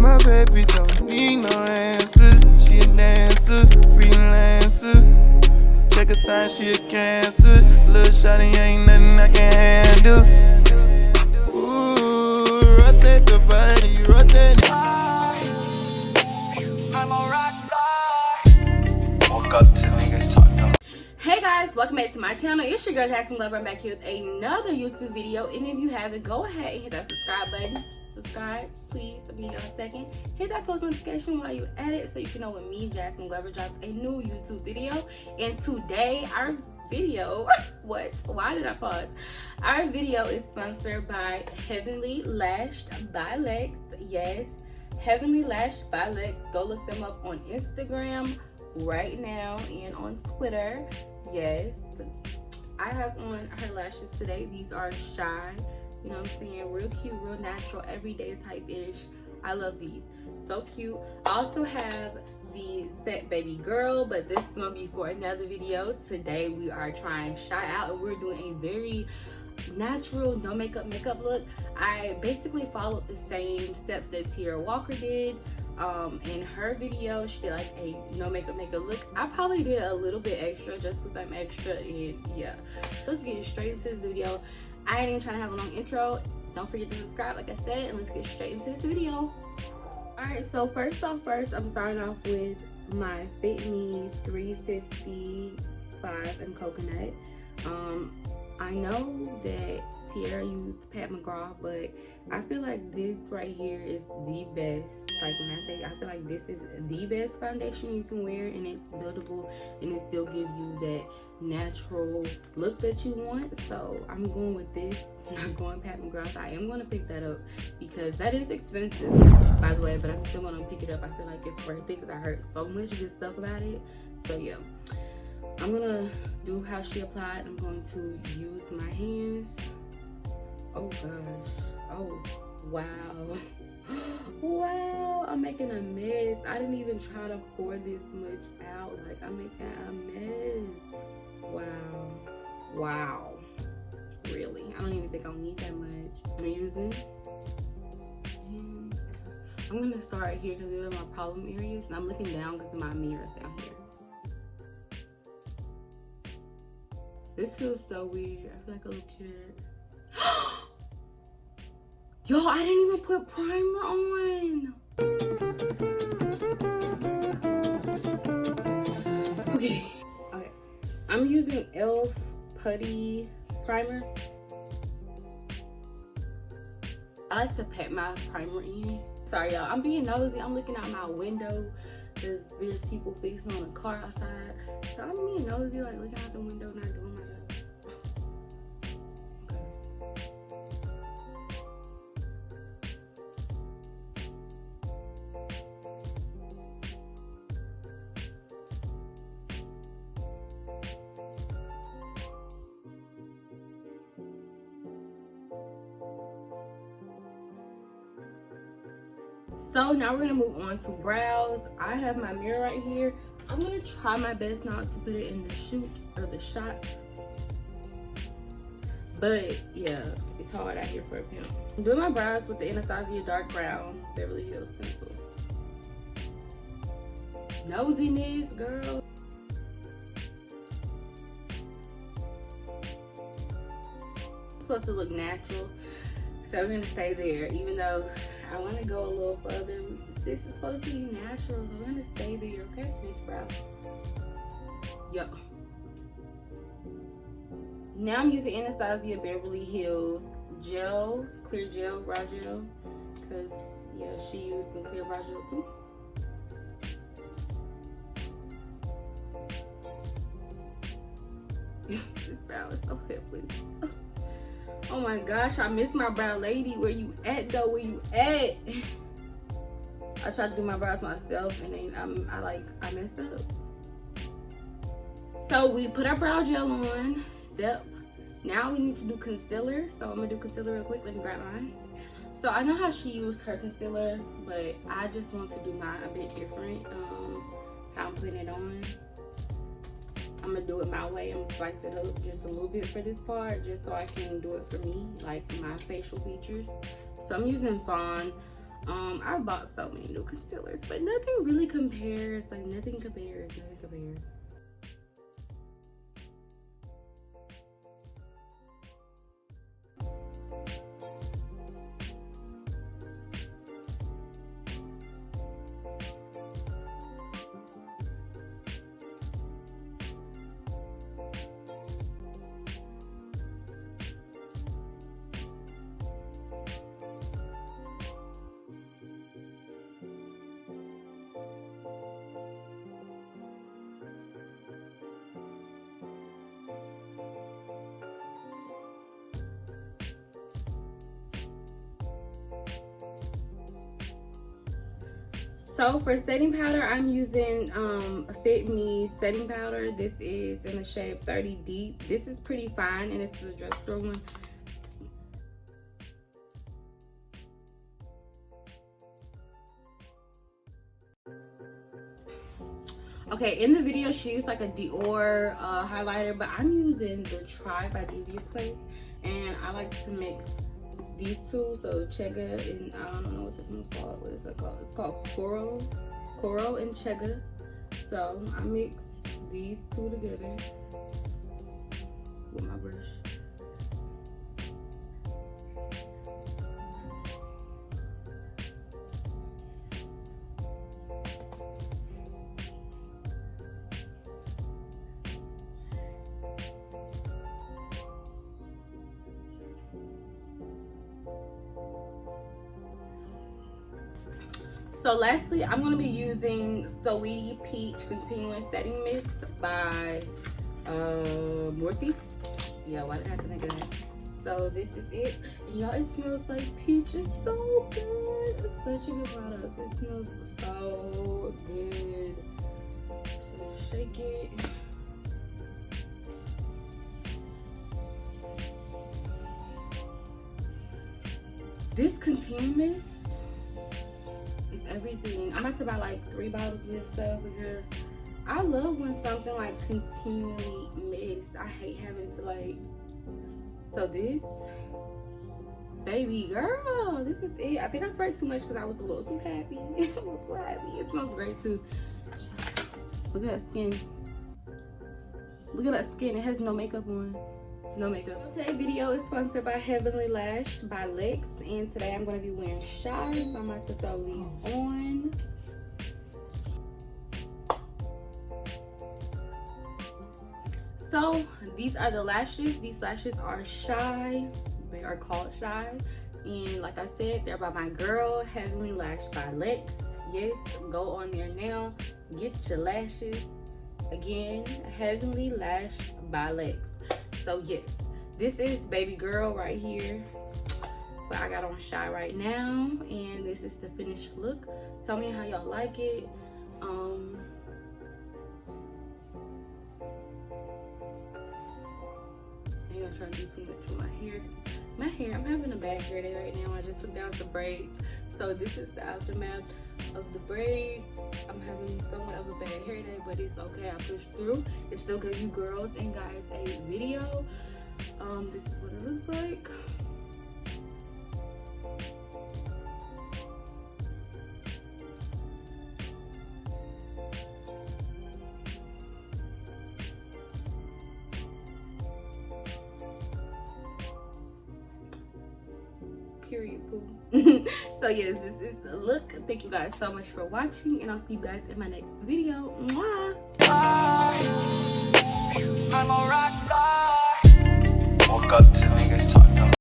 My baby don't need no answers. She a dancer, freelancer. Check her sign, she a cancer. Little shawty ain't nothing I can handle. Ooh, rotate the body, rotate it. I'm a rock star. Woke up to niggas talking. Hey guys, welcome back to my channel. It's your girl Jasmine Lover. I'm back here with another YouTube video. And if you haven't, go ahead and hit that subscribe button. Subscribe, please. I'll give you a second. Hit that post notification while you at it so you can know when me, Jasmine Lover, drops a new YouTube video. And today, our video, why did I pause? Our video is sponsored by Heavenlylashedbylexx. Yes, Heavenlylashedbylexx. Go look them up on Instagram right now and on Twitter. Yes, I have on her lashes today. These are shy, you know what I'm saying, real cute, real natural, everyday type ish. I love these, so cute. I also have the set baby girl, but this is gonna be for another video. Today we are trying shy out and we're doing a very natural no makeup look. I basically followed the same steps that Teaira Walker did in her video. She did like a no makeup look. I probably did a little bit extra just because I'm extra, and yeah, let's get straight into this video. I ain't even trying to have a long intro. Don't forget to subscribe like I said, and let's get straight into this video. Alright, so first, I'm starting off with my Fit Me 355 and coconut. I know that Teaira used Pat McGraw, but I feel like this right here is the best. Like when I say, I feel like this is the best foundation you can wear, and it's buildable and it still gives you that natural look that you want. So I'm going with this. I'm not going Pat McGraw. So I am going to pick that up because that is expensive, by the way, but I'm still going to pick it up. I feel like it's worth it because I heard so much good stuff about it. So yeah, I'm gonna do how she applied. I'm going to use my hands. Oh gosh, oh wow. Wow, I'm making a mess. I didn't even try to pour this much out. Like, I'm making a mess. Wow, really? I don't even think I'll need that much. I'm using, I'm gonna start here because these are my problem areas, and I'm looking down because of my mirror down here. This feels so weird. I feel like a little kid. Yo, I didn't even put primer on. Okay. I'm using e.l.f. Putty Primer. I like to pat my primer in. Sorry, y'all. I'm being nosy. I'm looking out my window because there's people fixing on a car outside. So I'm being nosy, like looking out the window, not doing my job. So now we're gonna move on to brows. I have my mirror right here. I'm gonna try my best not to put it in the shoot or the shot, but yeah, it's hard out here for a pimp. I'm doing my brows with the Anastasia dark brown Beverly Hills pencil. Nosiness, girl. It's supposed to look natural, so we're gonna stay there, even though I want to go a little further. This is supposed to be natural, so we're gonna stay there, okay? Next brow. Yup. Now I'm using Anastasia Beverly Hills gel, clear gel, brow gel, because yeah, she used the clear brow gel too. This brow is so helpless. Oh my gosh, I miss my brow lady. Where you at though? Where you at? I tried to do my brows myself and then I messed up. So we put our brow gel on, step. Now we need to do concealer. So I'm gonna do concealer real quick. Let me grab mine. So I know how she used her concealer, but I just want to do mine a bit different. How I'm putting it on. I'm gonna do it my way. I'm gonna spice it up just a little bit for this part, just so I can do it for me, like my facial features. So I'm using Fawn. I bought so many new concealers, but nothing really compares. Like nothing compares. So for setting powder, I'm using Fit Me setting powder. This is in the shade 30 Deep. This is pretty fine, and this is a drugstore one. Okay, in the video she used like a Dior highlighter, but I'm using the Try by Juvia's Place, and I like to mix these two, so Chega and I don't know what this one's called. What is it called? It's called Coral and Chega. So I mix these two together with my brush. So lastly, I'm going to be using Sweetie Peach Continuing Setting Mist by Morphe. Yeah, why did I have to think of that? So this is it. And y'all, it smells like peach. It's so good. It's such a good product. It smells so good. So shake it. This concealer mist, everything. I'm about to buy like 3 bottles of this stuff because I love when something like continually mixed. I hate having to like, so this, baby girl, this is it. I think I sprayed too much because I was a little too happy. I was too happy. It smells great too. Look at that skin. Look at that skin. It has no makeup on. No makeup. Today's video is sponsored by Heavenlylashedbylexx, and today I'm going to be wearing Shy, so I'm about to throw these on. So these are the lashes. These lashes are Shy. They are called Shy, and like I said, they're by my girl Heavenlylashedbylexx. Yes, go on there now, get your lashes. Again, Heavenlylashedbylexx. So yes, this is baby girl right here, but I got on Shy right now, and this is the finished look. Tell me how y'all like it. I ain't gonna try to do too much with my hair. I'm having a bad hair day right now. I just took down the braids, so this is the aftermath of the braids. I'm having somewhat of a bad hair day, but it's okay. I pushed through. It still gives you girls and guys a video. This is what it looks like. Period, poo. So yes, this is the look. Thank you guys so much for watching, and I'll see you guys in my next video. Mwah. I'm a rock star. Woke up to